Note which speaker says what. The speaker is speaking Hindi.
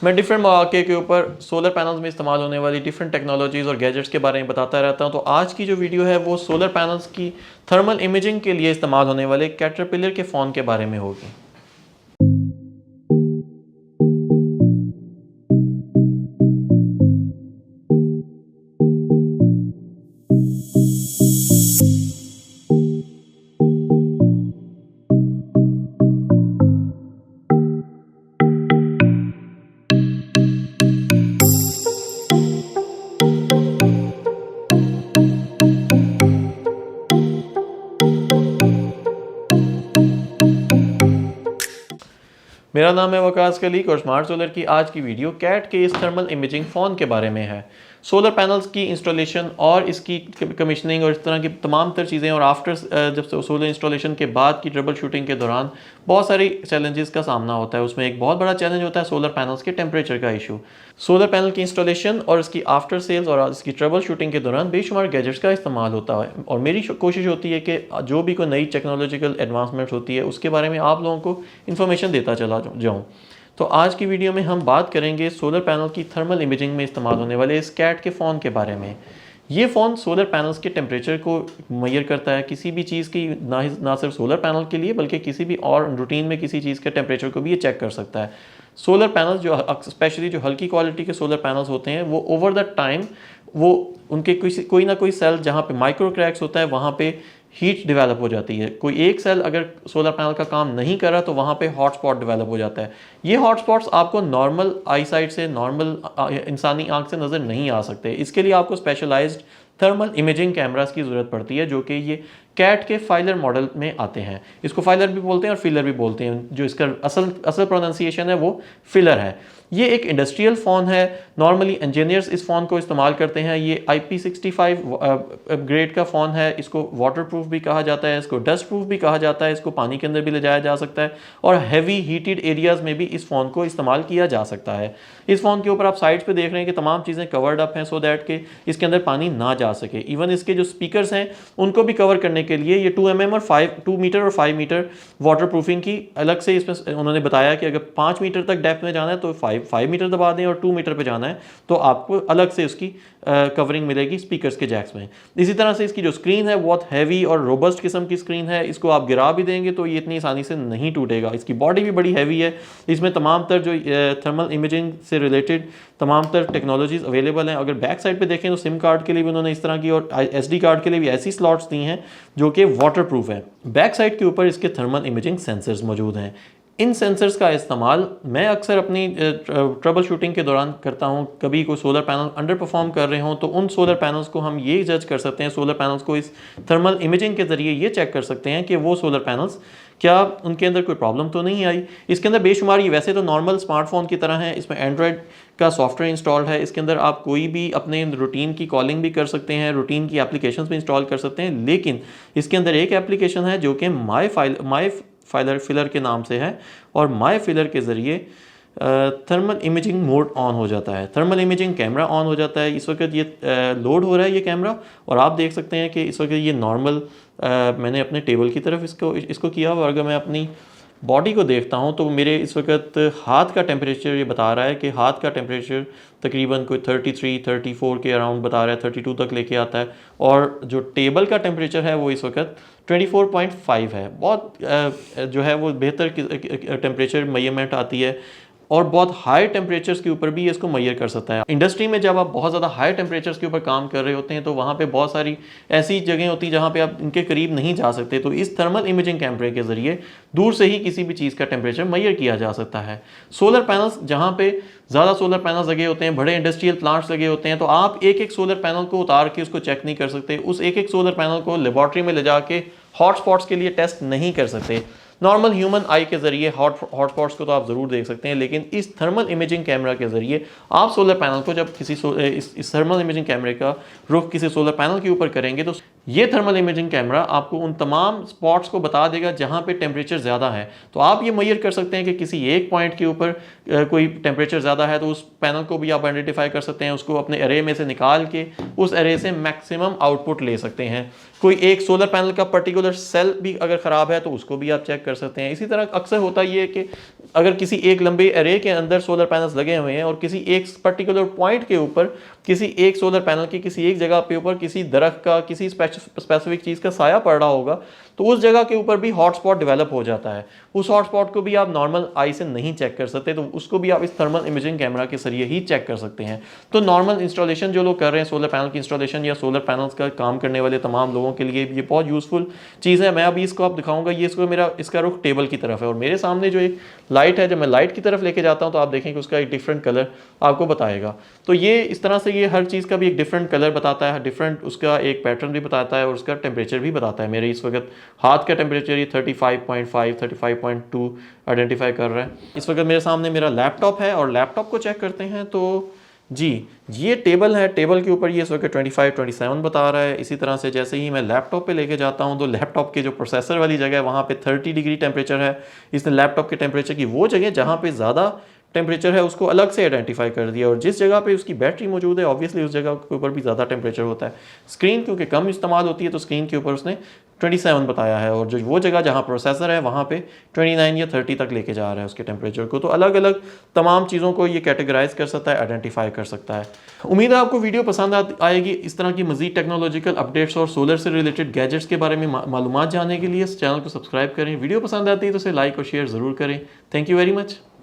Speaker 1: मैं डिफरेंट मौके के ऊपर सोलर पैनल्स में इस्तेमाल होने वाली डिफरेंट टेक्नोलॉजीज़ और गैजेट्स के बारे में बताता रहता हूं। तो आज की जो वीडियो है वो सोलर पैनल्स की थर्मल इमेजिंग के लिए इस्तेमाल होने वाले कैटरपिलर के फ़ोन के बारे में होगी। मेरा नाम है वकास कलीक और स्मार्ट सोलर की आज की वीडियो कैट के इस थर्मल इमेजिंग फ़ोन के बारे में है। सोलर पैनल्स की इंस्टॉलेशन और इसकी कमीशनिंग और इस तरह की तमाम तर चीज़ें और आफ्टर जब सोलर इंस्टॉलेशन के बाद की ट्रबल शूटिंग के दौरान बहुत सारी चैलेंजेस का सामना होता है। उसमें एक बहुत बड़ा चैलेंज होता है सोलर पैनल्स के टेम्परेचर का इशू। सोलर पैनल की इंस्टॉलेशन और इसकी आफ्टर सेल्स और इसकी ट्रबल शूटिंग के दौरान बेशुमार गैजेट्स का इस्तेमाल होता है और मेरी कोशिश होती है कि जो भी कोई नई टेक्नोलॉजिकल एडवांसमेंट होती है उसके बारे में आप लोगों को इन्फॉर्मेशन देता चला जाऊँ। तो आज की वीडियो में हम बात करेंगे सोलर पैनल की थर्मल इमेजिंग में इस्तेमाल होने वाले इस कैट के फ़ोन के बारे में। ये फ़ोन सोलर पैनल्स के टेम्परेचर को मुहैया करता है, किसी भी चीज़ की ना सिर्फ सोलर पैनल के लिए बल्कि किसी भी और रूटीन में किसी चीज़ के टेम्परेचर को भी ये चेक कर सकता है। सोलर पैनल्स जो स्पेशली जो हल्की क्वालिटी के सोलर पैनल्स होते हैं वो ओवर द टाइम वो उनके कोई ना कोई सेल जहाँ पे माइक्रो क्रैक्स होता है वहाँ पे हीट डेवलप हो जाती है। कोई एक सेल अगर सोलर पैनल का काम नहीं कर रहा तो वहाँ पे हॉटस्पॉट डेवलप हो जाता है। ये हॉटस्पॉट्स आपको नॉर्मल आई साइट से नॉर्मल इंसानी आंख से नज़र नहीं आ सकते। इसके लिए आपको स्पेशलाइज्ड थर्मल इमेजिंग कैमरास की ज़रूरत पड़ती है जो कि ये कैट के फाइलर मॉडल में आते हैं। इसको फाइलर भी बोलते हैं और फिलर भी बोलते हैं। जो इसका असल प्रोनाउंसिएशन है वो फिलर है। ये एक इंडस्ट्रियल फ़ोन है। नॉर्मली इंजीनियर्स इस फ़ोन को इस्तेमाल करते हैं। ये IP65 ग्रेड का फ़ोन है। इसको वाटर प्रूफ भी कहा जाता है, इसको डस्ट प्रूफ भी कहा जाता है, इसको पानी के अंदर भी ले जाया जा सकता है और हैवी हीटेड एरियाज़ में भी इस फ़ोन को इस्तेमाल किया जा सकता है। इस फ़ोन के ऊपर आप साइड्स पे देख रहे हैं कि तमाम चीज़ें कवर्ड अप हैं सो दैट के इसके अंदर पानी ना जा सके। इवन इसके जो स्पीकर्स हैं उनको भी कवर करने के लिए ये 2 mm और 2 मीटर और 5 मीटर वाटर प्रूफिंग की अलग से इसमें उन्होंने बताया कि अगर 5 मीटर तक डेप्थ में जाना है तो 5 मीटर दबा दें और 2 मीटर पे जाना है तो आपको अलग से उसकी कवरिंग मिलेगी स्पीकर्स के जैक्स में। इसी तरह से इसकी जो स्क्रीन है बहुत हैवी और रोबस्ट किस्म की स्क्रीन है। इसको आप गिरा भी देंगे तो ये इतनी आसानी से नहीं टूटेगा। इसकी बॉडी भी बड़ी हैवी है। इसमें तमाम तर जो थर्मल इमेजिंग से रिलेटेड तमाम तर टेक्नोलॉजीज अवेलेबल हैं। अगर बैक साइड पे देखें तो सिम कार्ड के लिए भी उन्होंने इस तरह की और SD कार्ड के लिए भी ऐसी स्लॉट्स दी हैं जो कि वाटर प्रूफ है। बैक साइड के ऊपर इसके थर्मल इमेजिंग सेंसर्स मौजूद हैं। इन सेंसर्स का इस्तेमाल मैं अक्सर अपनी ट्रबल शूटिंग के दौरान करता हूं। कभी कोई सोलर पैनल अंडर परफॉर्म कर रहे हों तो उन सोलर पैनल्स को हम ये जज कर सकते हैं, सोलर पैनल्स को इस थर्मल इमेजिंग के ज़रिए ये चेक कर सकते हैं कि वो सोलर पैनल्स क्या उनके अंदर कोई प्रॉब्लम तो नहीं आई। इसके अंदर बेशुमार ये वैसे तो नॉर्मल स्मार्टफोन की तरह है। इसमें एंड्रॉयड का सॉफ्टवेयर इंस्टॉल्ड है। इसके अंदर आप कोई भी अपने रूटीन की कॉलिंग भी कर सकते हैं, रूटीन की एप्लीकेशंस भी इंस्टॉल कर सकते हैं। लेकिन इसके अंदर एक एप्लीकेशन है जो कि माई फिलर के नाम से है और माई फिलर के ज़रिए थर्मल इमेजिंग मोड ऑन हो जाता है, थर्मल इमेजिंग कैमरा ऑन हो जाता है। इस वक्त ये लोड हो रहा है ये कैमरा और आप देख सकते हैं कि इस वक्त ये नॉर्मल मैंने अपने टेबल की तरफ इसको किया और अगर मैं अपनी बॉडी को देखता हूं तो मेरे इस वक्त हाथ का टेम्परेचर ये बता रहा है कि हाथ का टेम्परेचर तकरीबन कोई 33-34 के अराउंड बता रहा है, 32 तक लेके आता है। और जो टेबल का टेम्परेचर है वो इस वक्त 24.5 है। बहुत जो है वो बेहतर टेम्परेचर मेजरमेंट आती है और बहुत हाई टेम्परेचर्स के ऊपर भी इसको मेजर कर सकता है। इंडस्ट्री में जब आप बहुत ज़्यादा हाई टेम्परेचर्स के ऊपर काम कर रहे होते हैं तो वहाँ पे बहुत सारी ऐसी जगह होती है जहाँ पे आप इनके करीब नहीं जा सकते। तो इस थर्मल इमेजिंग कैमरे के ज़रिए दूर से ही किसी भी चीज़ का टेम्परेचर मेजर किया जा सकता है। सोलर पैनल्स जहाँ पे ज़्यादा सोलर पैनल्स लगे होते हैं, बड़े इंडस्ट्रियल प्लांट्स लगे होते हैं, तो आप एक एक सोलर पैनल को उतार के उसको चेक नहीं कर सकते। उस एक एक सोलर पैनल को लेबॉर्ट्री में ले जाके हॉटस्पॉट्स के लिए टेस्ट नहीं कर सकते। नॉर्मल ह्यूमन आई के ज़रिए हॉटस्पॉट्स को तो आप ज़रूर देख सकते हैं, लेकिन इस थर्मल इमेजिंग कैमरा के ज़रिए आप सोलर पैनल को जब इस थर्मल इमेजिंग कैमरे का रुख किसी सोलर पैनल के ऊपर करेंगे तो ये थर्मल इमेजिंग कैमरा आपको उन तमाम स्पॉट्स को बता देगा जहाँ पे टेम्परेचर ज़्यादा है। तो आप ये मेजर कर सकते हैं कि किसी एक पॉइंट के ऊपर कोई टेम्परेचर ज़्यादा है तो उस पैनल को भी आप आइडेंटिफाई कर सकते हैं, उसको अपने एरे में से निकाल के उस एरे से मैक्सिमम आउटपुट ले सकते हैं। कोई एक सोलर पैनल का पर्टिकुलर सेल भी अगर ख़राब है तो उसको भी आप चेक कर सकते हैं। इसी तरह अक्सर होता ये है कि अगर किसी एक लंबे एरे के अंदर सोलर पैनल्स लगे हुए हैं और किसी एक पर्टिकुलर पॉइंट के ऊपर किसी एक सोलर पैनल की किसी एक जगह पे ऊपर किसी दरख्त का किसी स्पेसिफिक चीज़ का साया पड़ रहा होगा, तो उस जगह के ऊपर भी हॉटस्पॉट डेवलप हो जाता है। उस हॉटस्पॉट को भी आप नॉर्मल आई से नहीं चेक कर सकते, तो उसको भी आप इस थर्मल इमेजिंग कैमरा के जरिए ही चेक कर सकते हैं। तो नॉर्मल इंस्टॉलेशन जो लोग कर रहे हैं सोलर पैनल की इंस्टॉलेशन या सोलर पैनल्स का काम करने वाले तमाम लोगों के लिए ये बहुत यूजफुल चीज़ है। मैं अभी इसको आप दिखाऊंगा, ये इसको मेरा इसका रुख टेबल की तरफ है और मेरे सामने जो एक लाइट है, जब मैं लाइट की तरफ लेके जाता हूँ तो आप देखें कि उसका एक डिफरेंट कलर आपको बताएगा। तो ये इस तरह से ये हर चीज़ का भी एक डिफरेंट कलर बताता है, डिफरेंट उसका एक पैटर्न भी बताता है और उसका टेम्परेचर भी बताता है। मेरे इस वक्त हाथ का टेम्परेचर ये 35.5 35.2 आइडेंटिफाई कर रहा है। इस वक्त मेरे सामने मेरा लैपटॉप है और लैपटॉप को चेक करते हैं तो जी ये टेबल है, टेबल के ऊपर ये इस वक्त 25 27 बता रहा है। इसी तरह से जैसे ही मैं लैपटॉप पे लेके जाता हूँ तो लैपटॉप के जो प्रोसेसर वाली जगह है वहाँ पे 30 डिग्री टेम्परेचर है। इसने लैपटॉप के टेम्परेचर की वो जगह जहाँ पे ज़्यादा टेम्परेचर है उसको अलग से आइडेंटिफाई कर दिया, और जिस जगह पे उसकी बैटरी मौजूद है ऑब्वियसली उस जगह के ऊपर भी ज़्यादा टेम्परेचर होता है। स्क्रीन क्योंकि कम इस्तेमाल होती है तो स्क्रीन के ऊपर उसने 27 बताया है, और जो वो जगह जहाँ प्रोसेसर है वहाँ पे 29 या 30 तक लेके जा रहा है उसके टेम्परेचर को। तो अलग अलग तमाम चीज़ों को ये कैटेगराइज कर सकता है, आइडेंटिफाई कर सकता है। उम्मीद है आपको वीडियो पसंद आएगी। इस तरह की मजीद टेक्नोलॉजिकल अपडेट्स और सोलर से रिलेटेड गैजेट्स के बारे में मालूमात जानने के लिए इस चैनल को सब्सक्राइब करें। वीडियो पसंद आती है तो इसे लाइक और शेयर ज़रूर करें। Thank you very much.